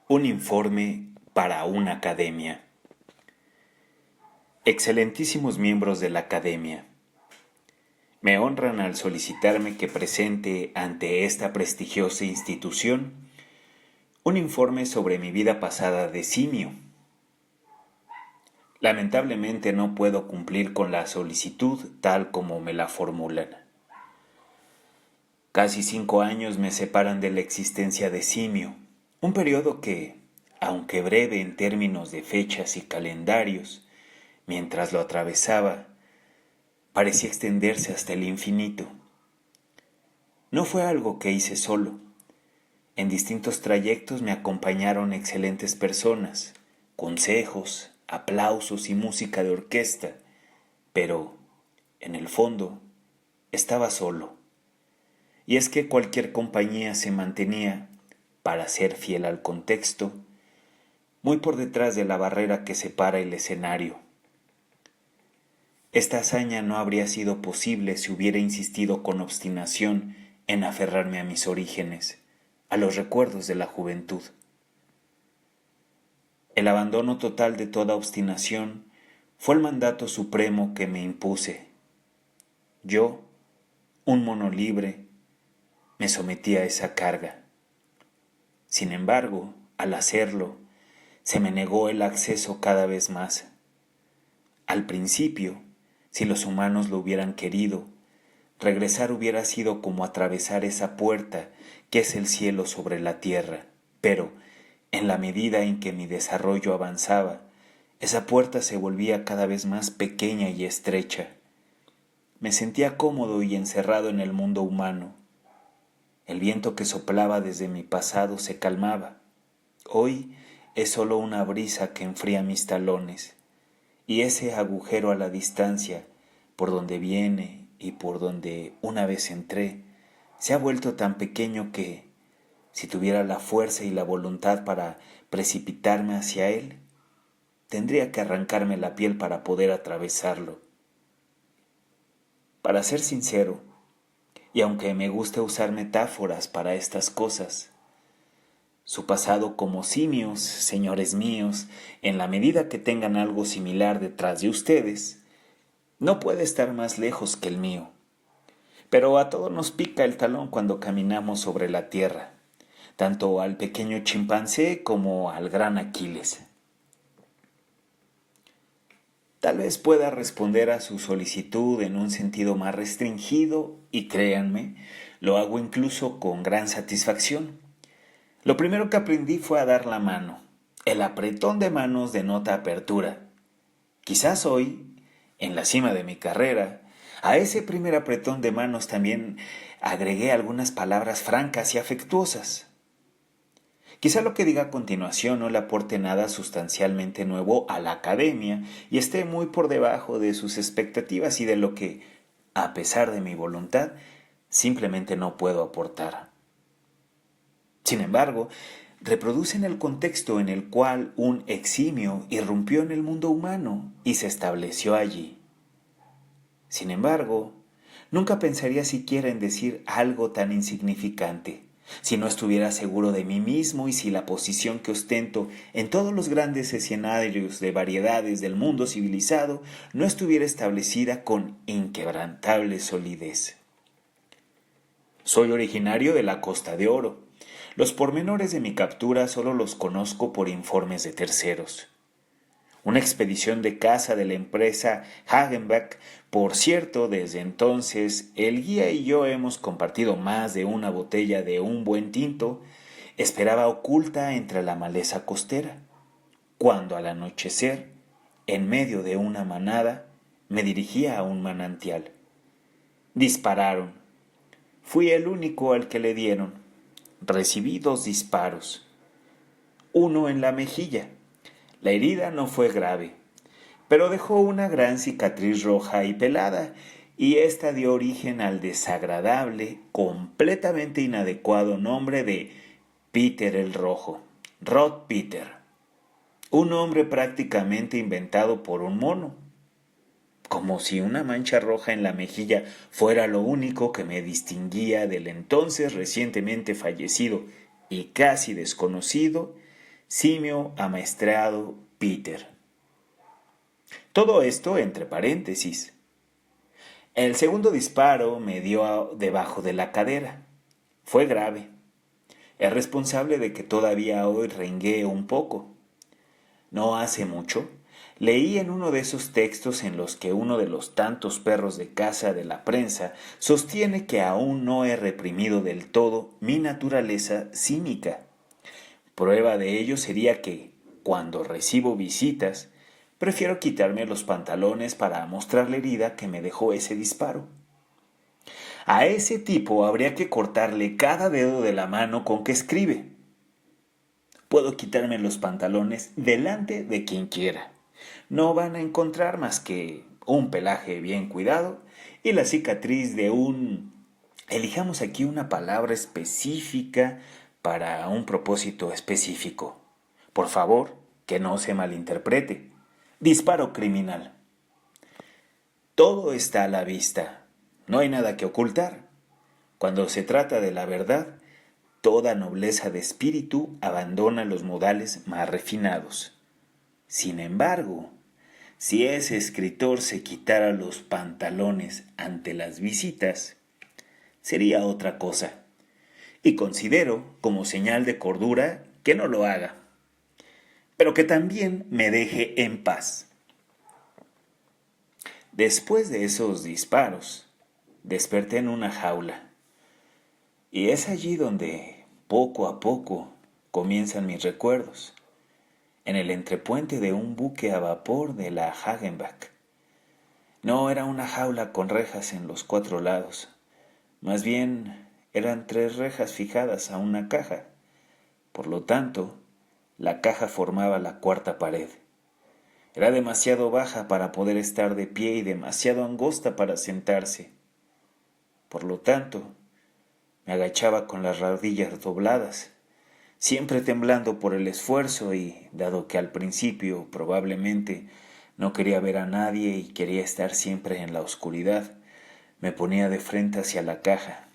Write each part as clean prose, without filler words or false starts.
Un informe para una academia. Excelentísimos miembros de la academia, me honran al solicitarme que presente ante esta prestigiosa institución un informe sobre mi vida pasada de simio. Lamentablemente no puedo cumplir con la solicitud tal como me la formulan. Casi 5 años me separan de la existencia de simio, un periodo que, aunque breve en términos de fechas y calendarios, mientras lo atravesaba, parecía extenderse hasta el infinito. No fue algo que hice solo. En distintos trayectos me acompañaron excelentes personas, consejos, aplausos y música de orquesta, pero, en el fondo, estaba solo. Y es que cualquier compañía se mantenía, para ser fiel al contexto, muy por detrás de la barrera que separa el escenario. Esta hazaña no habría sido posible si hubiera insistido con obstinación en aferrarme a mis orígenes, a los recuerdos de la juventud. El abandono total de toda obstinación fue el mandato supremo que me impuse. Yo, un mono libre, me sometí a esa carga. Sin embargo, al hacerlo, se me negó el acceso cada vez más. Al principio, si los humanos lo hubieran querido, regresar hubiera sido como atravesar esa puerta que es el cielo sobre la tierra, pero, en la medida en que mi desarrollo avanzaba, esa puerta se volvía cada vez más pequeña y estrecha. Me sentía cómodo y encerrado en el mundo humano. El viento que soplaba desde mi pasado se calmaba. Hoy es solo una brisa que enfría mis talones, y ese agujero a la distancia, por donde viene y por donde una vez entré, se ha vuelto tan pequeño que, si tuviera la fuerza y la voluntad para precipitarme hacia él, tendría que arrancarme la piel para poder atravesarlo. Para ser sincero, y aunque me gusta usar metáforas para estas cosas, su pasado como simios, señores míos, en la medida que tengan algo similar detrás de ustedes, no puede estar más lejos que el mío. Pero a todos nos pica el talón cuando caminamos sobre la tierra, tanto al pequeño chimpancé como al gran Aquiles. Tal vez pueda responder a su solicitud en un sentido más restringido y créanme, lo hago incluso con gran satisfacción. Lo primero que aprendí fue a dar la mano. El apretón de manos denota apertura. Quizás hoy, en la cima de mi carrera, a ese primer apretón de manos también agregué algunas palabras francas y afectuosas. Quizá lo que diga a continuación no le aporte nada sustancialmente nuevo a la academia y esté muy por debajo de sus expectativas y de lo que, a pesar de mi voluntad, simplemente no puedo aportar. Sin embargo, reproducen el contexto en el cual un eximio irrumpió en el mundo humano y se estableció allí. Sin embargo, nunca pensaría siquiera en decir algo tan insignificante, si no estuviera seguro de mí mismo y si la posición que ostento en todos los grandes escenarios de variedades del mundo civilizado no estuviera establecida con inquebrantable solidez. Soy originario de la Costa de Oro. Los pormenores de mi captura solo los conozco por informes de terceros. Una expedición de caza de la empresa Hagenbeck. Por cierto, desde entonces, el guía y yo hemos compartido más de una botella de un buen tinto, esperaba oculta entre la maleza costera, cuando al anochecer, en medio de una manada, me dirigía a un manantial. Dispararon. Fui el único al que le dieron. Recibí 2 disparos. Uno en la mejilla. La herida no fue grave, pero dejó una gran cicatriz roja y pelada, y esta dio origen al desagradable, completamente inadecuado nombre de Peter el Rojo, Rod Peter, un nombre prácticamente inventado por un mono, como si una mancha roja en la mejilla fuera lo único que me distinguía del entonces recientemente fallecido y casi desconocido Simio amaestrado Peter. Todo esto entre paréntesis. El segundo disparo me dio debajo de la cadera. Fue grave. Es responsable de que todavía hoy renguee un poco. No hace mucho, leí en uno de esos textos en los que uno de los tantos perros de caza de la prensa sostiene que aún no he reprimido del todo mi naturaleza cínica. Prueba de ello sería que, cuando recibo visitas, prefiero quitarme los pantalones para mostrar la herida que me dejó ese disparo. A ese tipo habría que cortarle cada dedo de la mano con que escribe. Puedo quitarme los pantalones delante de quien quiera. No van a encontrar más que un pelaje bien cuidado y la cicatriz de elijamos aquí una palabra específica para un propósito específico. Por favor, que no se malinterprete. Disparo criminal. Todo está a la vista. No hay nada que ocultar. Cuando se trata de la verdad, toda nobleza de espíritu abandona los modales más refinados. Sin embargo, si ese escritor se quitara los pantalones ante las visitas, sería otra cosa. Y considero, como señal de cordura, que no lo haga, pero que también me deje en paz. Después de esos disparos, desperté en una jaula, y es allí donde, poco a poco, comienzan mis recuerdos, en el entrepuente de un buque a vapor de la Hagenbach. No era una jaula con rejas en los 4 lados, más bien eran 3 rejas fijadas a una caja. Por lo tanto, la caja formaba la cuarta pared. Era demasiado baja para poder estar de pie y demasiado angosta para sentarse. Por lo tanto, me agachaba con las rodillas dobladas, siempre temblando por el esfuerzo y, dado que al principio probablemente no quería ver a nadie y quería estar siempre en la oscuridad, me ponía de frente hacia la caja,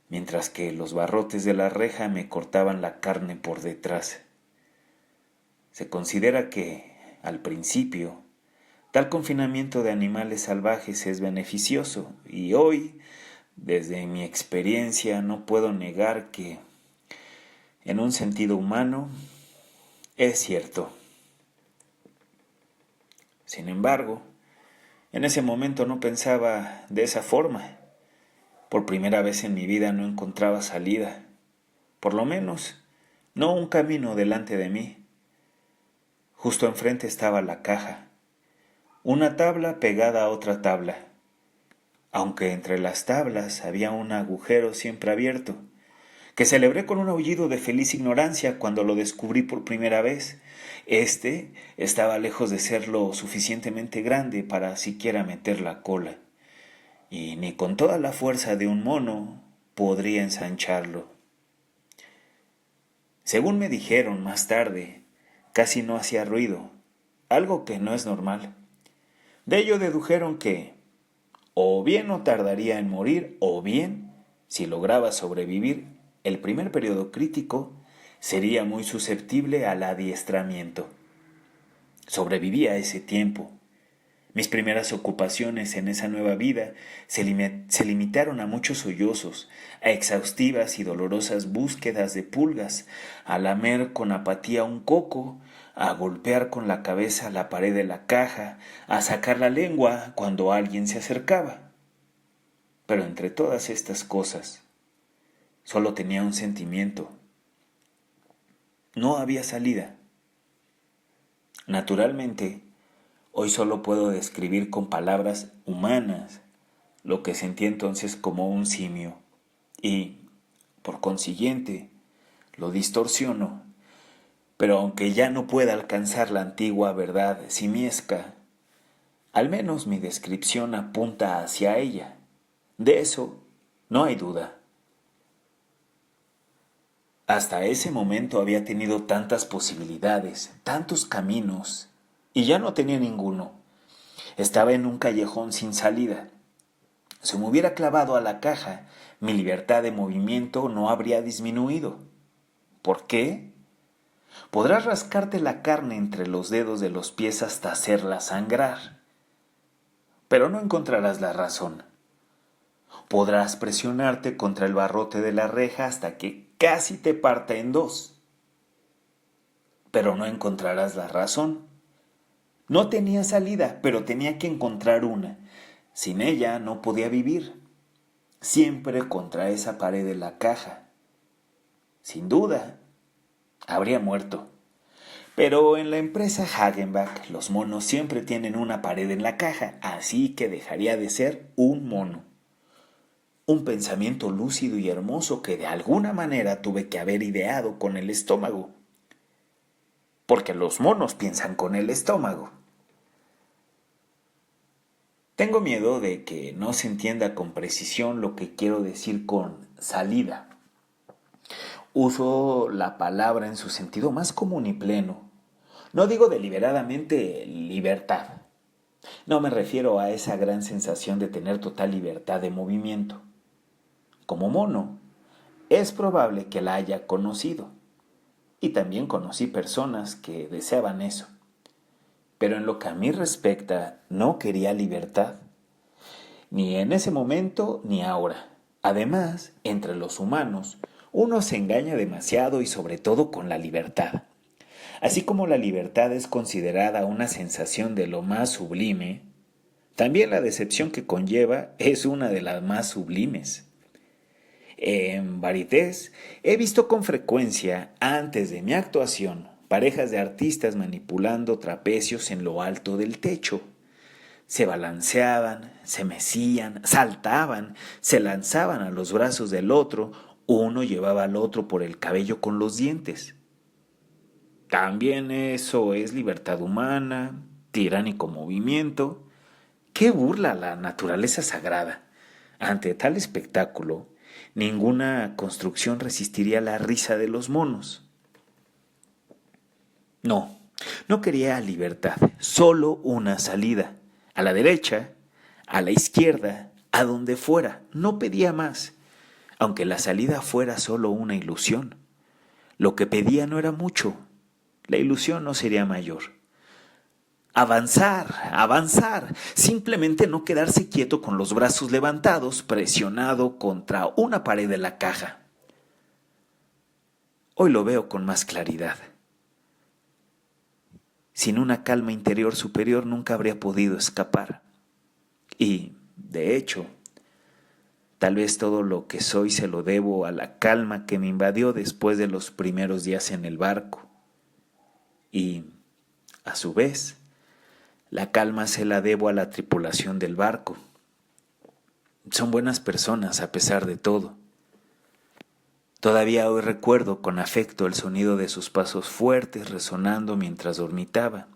mientras que los barrotes de la reja me cortaban la carne por detrás. Se considera que, al principio, tal confinamiento de animales salvajes es beneficioso y hoy, desde mi experiencia, no puedo negar que, en un sentido humano, es cierto. Sin embargo, en ese momento no pensaba de esa forma. Por primera vez en mi vida no encontraba salida, por lo menos no un camino delante de mí. Justo enfrente estaba la caja, una tabla pegada a otra tabla, aunque entre las tablas había un agujero siempre abierto, que celebré con un aullido de feliz ignorancia cuando lo descubrí por primera vez. Este estaba lejos de ser lo suficientemente grande para siquiera meter la cola, y ni con toda la fuerza de un mono podría ensancharlo. Según me dijeron más tarde, casi no hacía ruido, algo que no es normal. De ello dedujeron que o bien no tardaría en morir, o bien, si lograba sobrevivir el primer periodo crítico, sería muy susceptible al adiestramiento. Sobreviví a ese tiempo. Mis primeras ocupaciones en esa nueva vida se limitaron a muchos sollozos, a exhaustivas y dolorosas búsquedas de pulgas, a lamer con apatía un coco, a golpear con la cabeza la pared de la caja, a sacar la lengua cuando alguien se acercaba. Pero entre todas estas cosas, solo tenía un sentimiento. No había salida. Naturalmente, hoy solo puedo describir con palabras humanas lo que sentí entonces como un simio y, por consiguiente, lo distorsiono. Pero aunque ya no pueda alcanzar la antigua verdad simiesca, al menos mi descripción apunta hacia ella. De eso no hay duda. Hasta ese momento había tenido tantas posibilidades, tantos caminos, y ya no tenía ninguno. Estaba en un callejón sin salida. Si me hubiera clavado a la caja, mi libertad de movimiento no habría disminuido. ¿Por qué? Podrás rascarte la carne entre los dedos de los pies hasta hacerla sangrar, pero no encontrarás la razón. Podrás presionarte contra el barrote de la reja hasta que casi te parta en dos, pero no encontrarás la razón. No tenía salida, pero tenía que encontrar una. Sin ella no podía vivir. Siempre contra esa pared de la caja. Sin duda, habría muerto. Pero en la empresa Hagenbach los monos siempre tienen una pared en la caja, así que dejaría de ser un mono. Un pensamiento lúcido y hermoso que de alguna manera tuve que haber ideado con el estómago. Porque los monos piensan con el estómago. Tengo miedo de que no se entienda con precisión lo que quiero decir con salida. Uso la palabra en su sentido más común y pleno. No digo deliberadamente libertad. No me refiero a esa gran sensación de tener total libertad de movimiento. Como mono, es probable que la haya conocido. Y también conocí personas que deseaban eso. Pero en lo que a mí respecta, no quería libertad. Ni en ese momento ni ahora. Además, entre los humanos, uno se engaña demasiado y sobre todo con la libertad. Así como la libertad es considerada una sensación de lo más sublime, también la decepción que conlleva es una de las más sublimes. En Varietés he visto con frecuencia, antes de mi actuación, parejas de artistas manipulando trapecios en lo alto del techo. Se balanceaban, se mecían, saltaban, se lanzaban a los brazos del otro, uno llevaba al otro por el cabello con los dientes. También eso es libertad humana, tiránico movimiento. ¡Qué burla a la naturaleza sagrada! Ante tal espectáculo, ninguna construcción resistiría la risa de los monos. No quería libertad, solo una salida. A la derecha, a la izquierda, a donde fuera, no pedía más, aunque la salida fuera solo una ilusión. Lo que pedía no era mucho, la ilusión no sería mayor. Avanzar, simplemente no quedarse quieto con los brazos levantados, presionado contra una pared de la caja. Hoy lo veo con más claridad. Sin una calma interior superior nunca habría podido escapar. Y, de hecho, tal vez todo lo que soy se lo debo a la calma que me invadió después de los primeros días en el barco. Y, a su vez, la calma se la debo a la tripulación del barco. Son buenas personas a pesar de todo. Todavía hoy recuerdo con afecto el sonido de sus pasos fuertes resonando mientras dormitaba.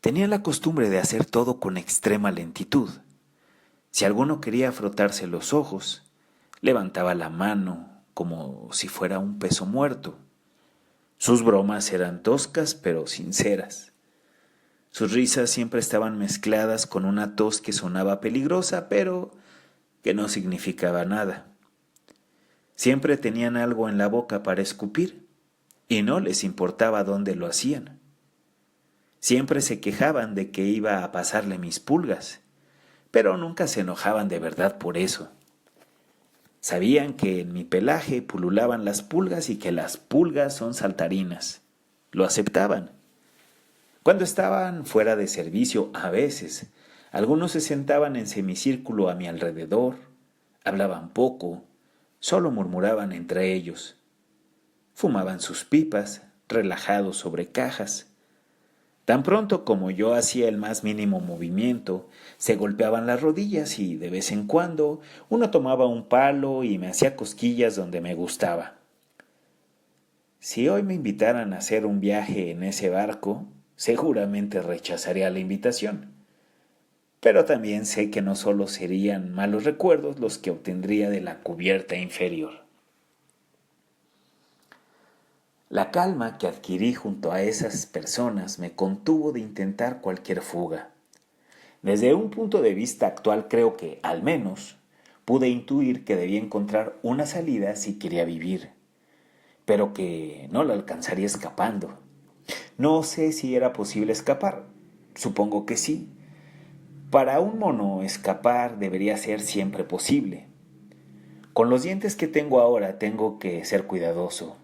Tenía la costumbre de hacer todo con extrema lentitud. Si alguno quería frotarse los ojos, levantaba la mano como si fuera un peso muerto. Sus bromas eran toscas pero sinceras. Sus risas siempre estaban mezcladas con una tos que sonaba peligrosa pero que no significaba nada. Siempre tenían algo en la boca para escupir y no les importaba dónde lo hacían. Siempre se quejaban de que iba a pasarle mis pulgas, pero nunca se enojaban de verdad por eso. Sabían que en mi pelaje pululaban las pulgas y que las pulgas son saltarinas. Lo aceptaban. Cuando estaban fuera de servicio, a veces, algunos se sentaban en semicírculo a mi alrededor, hablaban poco, solo murmuraban entre ellos. Fumaban sus pipas, relajados sobre cajas. Tan pronto como yo hacía el más mínimo movimiento, se golpeaban las rodillas y de vez en cuando uno tomaba un palo y me hacía cosquillas donde me gustaba. Si hoy me invitaran a hacer un viaje en ese barco, seguramente rechazaría la invitación. Pero también sé que no solo serían malos recuerdos los que obtendría de la cubierta inferior. La calma que adquirí junto a esas personas me contuvo de intentar cualquier fuga. Desde un punto de vista actual creo que, al menos, pude intuir que debía encontrar una salida si quería vivir. pero que no la alcanzaría escapando. No sé si era posible escapar. Supongo que sí. Para un mono escapar debería ser siempre posible. Con los dientes que tengo ahora tengo que ser cuidadoso,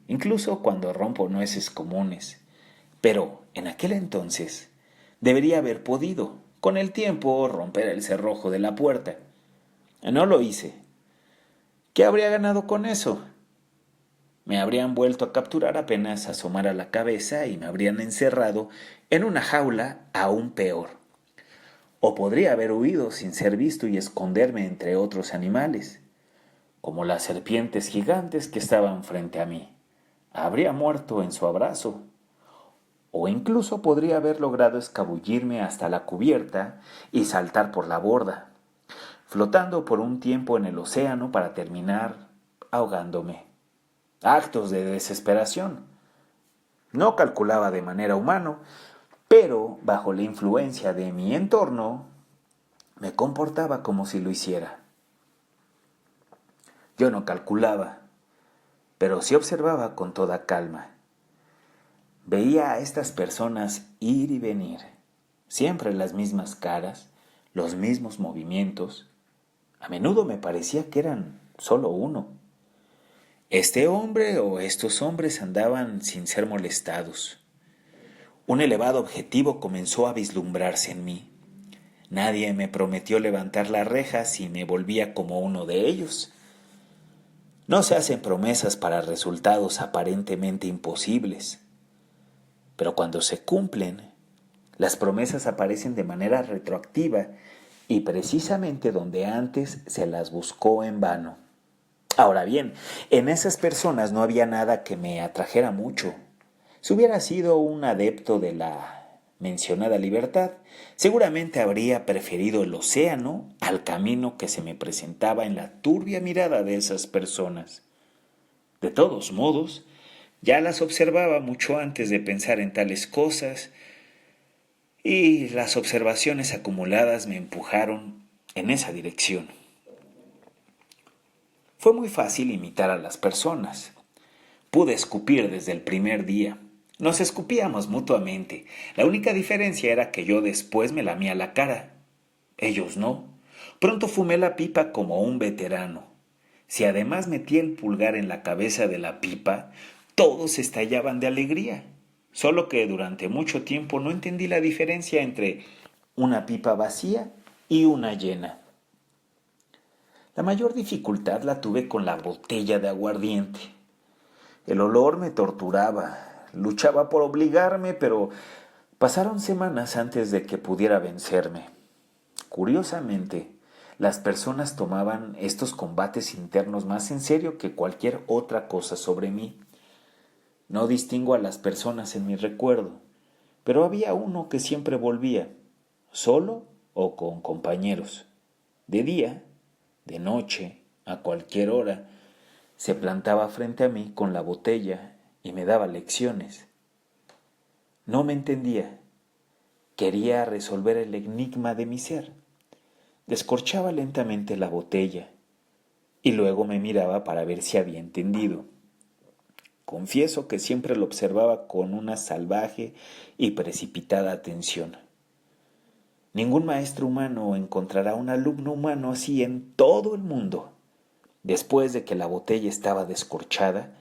incluso cuando rompo nueces comunes. Pero en aquel entonces debería haber podido, con el tiempo, romper el cerrojo de la puerta. No lo hice. ¿Qué habría ganado con eso? Me habrían vuelto a capturar apenas asomara la cabeza y me habrían encerrado en una jaula aún peor. O podría haber huido sin ser visto y esconderme entre otros animales, como las serpientes gigantes que estaban frente a mí. Habría muerto en su abrazo. O incluso podría haber logrado escabullirme hasta la cubierta y saltar por la borda, flotando por un tiempo en el océano para terminar ahogándome. Actos de desesperación. No calculaba de manera humana, pero bajo la influencia de mi entorno me comportaba como si lo hiciera. Yo no calculaba, pero sí observaba con toda calma. Veía a estas personas ir y venir, siempre las mismas caras, los mismos movimientos. A menudo me parecía que eran solo uno. Este hombre o estos hombres andaban sin ser molestados. Un elevado objetivo comenzó a vislumbrarse en mí. Nadie me prometió levantar la reja si me volvía como uno de ellos. No se hacen promesas para resultados aparentemente imposibles, pero cuando se cumplen, las promesas aparecen de manera retroactiva y precisamente donde antes se las buscó en vano. Ahora bien, en esas personas no había nada que me atrajera mucho. Si hubiera sido un adepto de la mencionada libertad, seguramente habría preferido el océano al camino que se me presentaba en la turbia mirada de esas personas. De todos modos, ya las observaba mucho antes de pensar en tales cosas, y las observaciones acumuladas me empujaron en esa dirección. Fue muy fácil imitar a las personas. Pude escupir desde el primer día. Nos escupíamos mutuamente. La única diferencia era que yo después me lamía la cara. Ellos no. Pronto fumé la pipa como un veterano. Si además metí el pulgar en la cabeza de la pipa, todos estallaban de alegría. Solo que durante mucho tiempo no entendí la diferencia entre una pipa vacía y una llena. La mayor dificultad la tuve con la botella de aguardiente. El olor me torturaba. Luchaba por obligarme, pero pasaron semanas antes de que pudiera vencerme. Curiosamente, las personas tomaban estos combates internos más en serio que cualquier otra cosa sobre mí. No distingo a las personas en mi recuerdo, pero había uno que siempre volvía, solo o con compañeros. De día, de noche, a cualquier hora, se plantaba frente a mí con la botella y me daba lecciones. No me entendía. Quería resolver el enigma de mi ser. Descorchaba lentamente la botella y luego me miraba para ver si había entendido. Confieso que siempre lo observaba con una salvaje y precipitada atención. Ningún maestro humano encontrará un alumno humano así en todo el mundo. Después de que la botella estaba descorchada,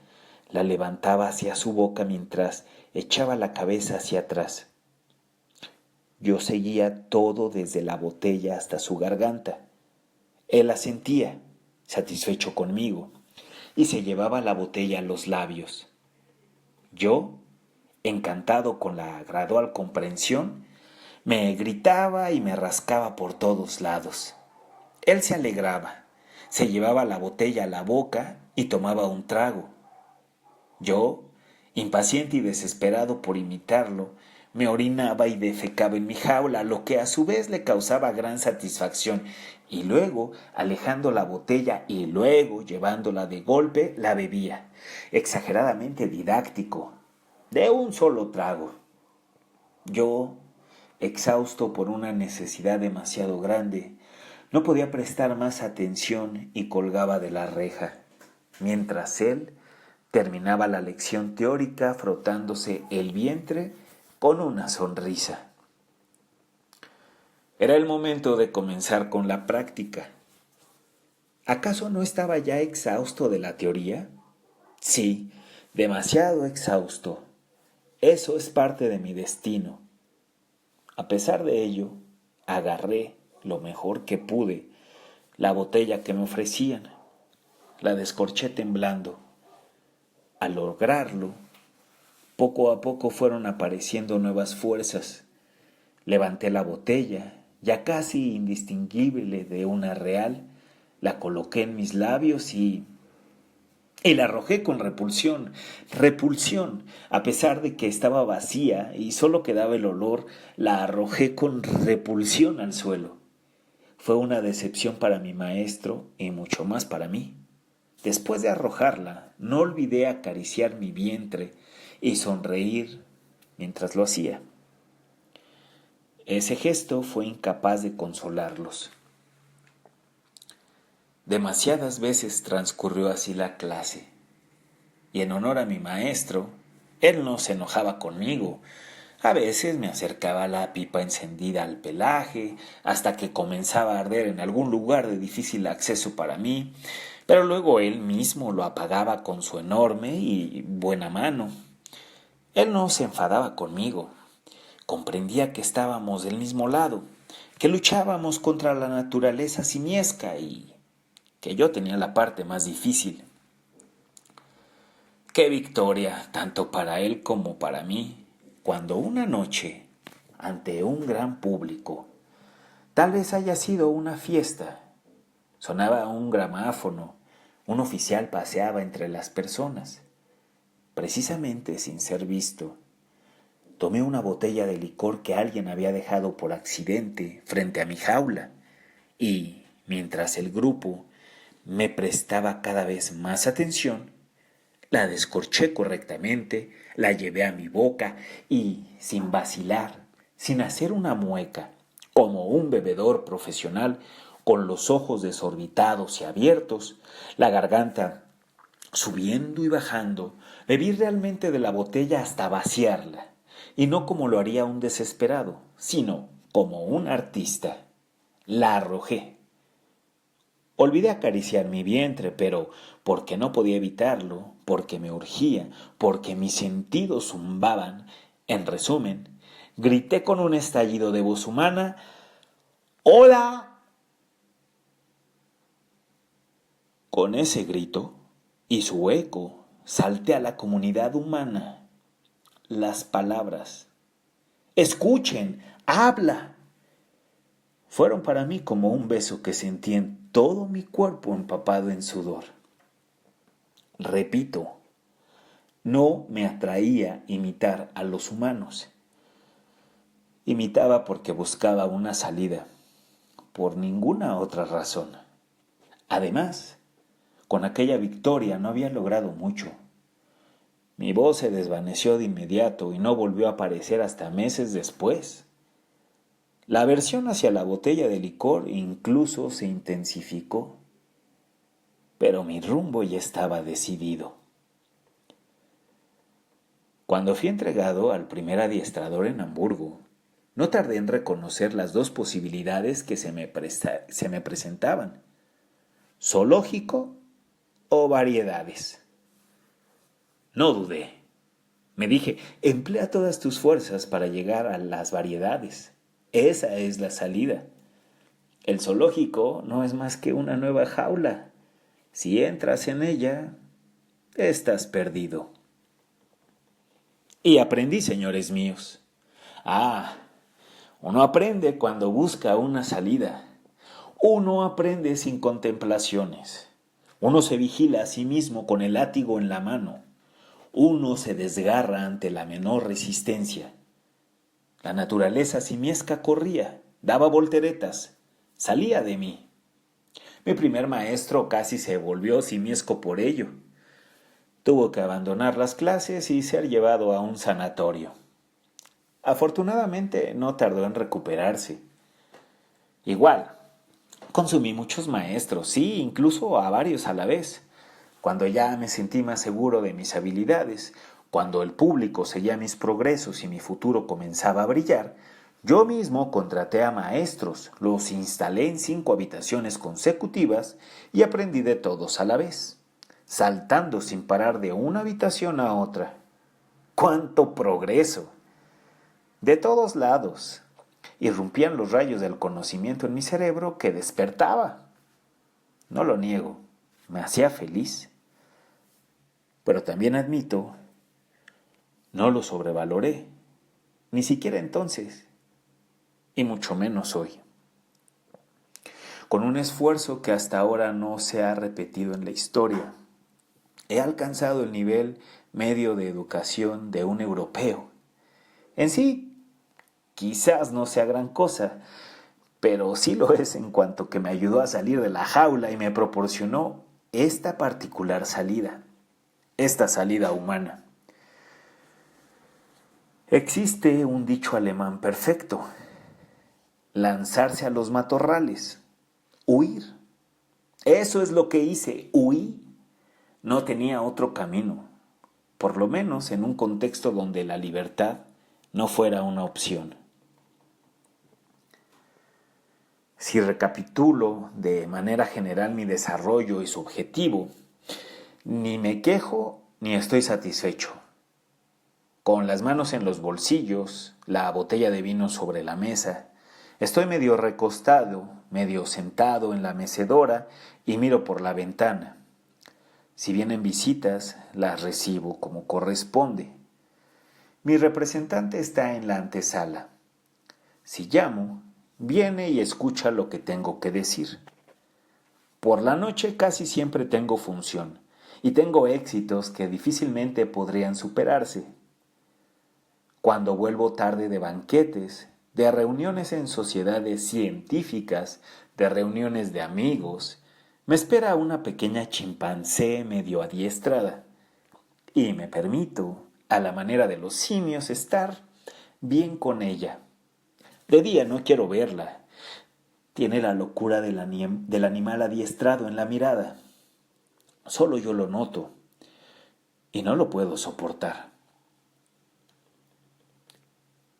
la levantaba hacia su boca mientras echaba la cabeza hacia atrás. Yo seguía todo desde la botella hasta su garganta. Él asentía, satisfecho conmigo, y se llevaba la botella a los labios. Yo, encantado con la gradual comprensión, me gritaba y me rascaba por todos lados. Él se alegraba, se llevaba la botella a la boca y tomaba un trago. Yo, impaciente y desesperado por imitarlo, me orinaba y defecaba en mi jaula, lo que a su vez le causaba gran satisfacción, y luego, alejando la botella y luego, llevándola de golpe, la bebía, exageradamente didáctico, de un solo trago. Yo, exhausto por una necesidad demasiado grande, no podía prestar más atención y colgaba de la reja, mientras él Terminaba la lección teórica frotándose el vientre con una sonrisa. Era el momento de comenzar con la práctica. ¿Acaso no estaba ya exhausto de la teoría? Sí, demasiado exhausto. Eso es parte de mi destino. A pesar de ello, agarré lo mejor que pude la botella que me ofrecían. La descorché temblando. Al lograrlo, poco a poco fueron apareciendo nuevas fuerzas. Levanté la botella, ya casi indistinguible de una real, la coloqué en mis labios y la arrojé con repulsión, a pesar de que estaba vacía y solo quedaba el olor, la arrojé con repulsión al suelo. Fue una decepción para mi maestro y mucho más para mí. Después de arrojarla, no olvidé acariciar mi vientre y sonreír mientras lo hacía. Ese gesto fue incapaz de consolarlos. Demasiadas veces transcurrió así la clase, y en honor a mi maestro, él no se enojaba conmigo. A veces me acercaba la pipa encendida al pelaje, hasta que comenzaba a arder en algún lugar de difícil acceso para mí, pero luego él mismo lo apagaba con su enorme y buena mano. Él no se enfadaba conmigo. Comprendía que estábamos del mismo lado, que luchábamos contra la naturaleza simiesca y que yo tenía la parte más difícil. ¡Qué victoria, tanto para él como para mí, cuando una noche, ante un gran público, tal vez haya sido una fiesta, sonaba un gramáfono, un oficial paseaba entre las personas, precisamente sin ser visto, tomé una botella de licor que alguien había dejado por accidente frente a mi jaula y, mientras el grupo me prestaba cada vez más atención, la descorché correctamente, la llevé a mi boca y, sin vacilar, sin hacer una mueca, como un bebedor profesional, con los ojos desorbitados y abiertos, la garganta subiendo y bajando, bebí realmente de la botella hasta vaciarla, y no como lo haría un desesperado, sino como un artista. La arrojé. Olvidé acariciar mi vientre, pero porque no podía evitarlo, porque me urgía, porque mis sentidos zumbaban, en resumen, grité con un estallido de voz humana: ¡Hola! Con ese grito y su eco salté a la comunidad humana. Las palabras: ¡escuchen! ¡Habla! Fueron para mí como un beso que sentí en todo mi cuerpo empapado en sudor. Repito, no me atraía imitar a los humanos. Imitaba porque buscaba una salida, por ninguna otra razón. Además, con aquella victoria no había logrado mucho. Mi voz se desvaneció de inmediato y no volvió a aparecer hasta meses después. La aversión hacia la botella de licor incluso se intensificó, pero mi rumbo ya estaba decidido. Cuando fui entregado al primer adiestrador en Hamburgo, no tardé en reconocer las dos posibilidades que se me presentaban: zoológico o variedades. No dudé. Me dije: emplea todas tus fuerzas para llegar a las variedades. Esa es la salida. El zoológico no es más que una nueva jaula. Si entras en ella, estás perdido. Y aprendí, señores míos. Uno aprende cuando busca una salida. Uno aprende sin contemplaciones. Uno se vigila a sí mismo con el látigo en la mano. Uno se desgarra ante la menor resistencia. La naturaleza simiesca corría, daba volteretas, salía de mí. Mi primer maestro casi se volvió simiesco por ello. Tuvo que abandonar las clases y ser llevado a un sanatorio. Afortunadamente no tardó en recuperarse. Igual, consumí muchos maestros, sí, incluso a varios a la vez. Cuando ya me sentí más seguro de mis habilidades, cuando el público seguía mis progresos y mi futuro comenzaba a brillar, yo mismo contraté a maestros, los instalé en 5 habitaciones consecutivas y aprendí de todos a la vez, saltando sin parar de una habitación a otra. ¡Cuánto progreso! De todos lados, irrumpían los rayos del conocimiento en mi cerebro que despertaba. No lo niego, me hacía feliz. Pero también admito, no lo sobrevaloré, ni siquiera entonces, y mucho menos hoy. Con un esfuerzo que hasta ahora no se ha repetido en la historia, he alcanzado el nivel medio de educación de un europeo. En sí, quizás no sea gran cosa, pero sí lo es en cuanto que me ayudó a salir de la jaula y me proporcionó esta particular salida, esta salida humana. Existe un dicho alemán perfecto: lanzarse a los matorrales, huir. Eso es lo que hice, huí. No tenía otro camino, por lo menos en un contexto donde la libertad no fuera una opción. Si recapitulo de manera general mi desarrollo y su objetivo, ni me quejo ni estoy satisfecho. Con las manos en los bolsillos, la botella de vino sobre la mesa, estoy medio recostado, medio sentado en la mecedora y miro por la ventana. Si vienen visitas, las recibo como corresponde. Mi representante está en la antesala. Si llamo, viene y escucha lo que tengo que decir. Por la noche casi siempre tengo función y tengo éxitos que difícilmente podrían superarse. Cuando vuelvo tarde de banquetes, de reuniones en sociedades científicas, de reuniones de amigos, me espera una pequeña chimpancé medio adiestrada y me permito, a la manera de los simios, estar bien con ella. De día no quiero verla. Tiene la locura del animal adiestrado en la mirada. Solo yo lo noto y no lo puedo soportar.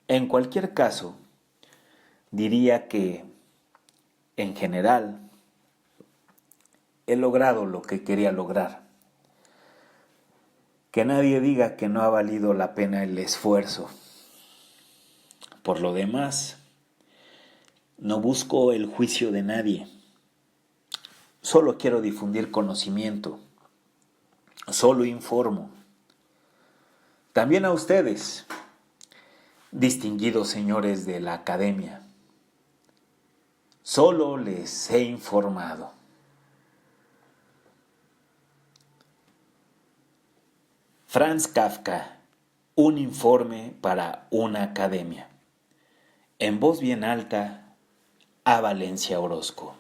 En cualquier caso, diría que, en general, he logrado lo que quería lograr. Que nadie diga que no ha valido la pena el esfuerzo. Por lo demás, no busco el juicio de nadie. Solo quiero difundir conocimiento. Solo informo. También a ustedes, distinguidos señores de la academia. Solo les he informado. Franz Kafka, un informe para una academia. En voz bien alta, a Valencia Orozco.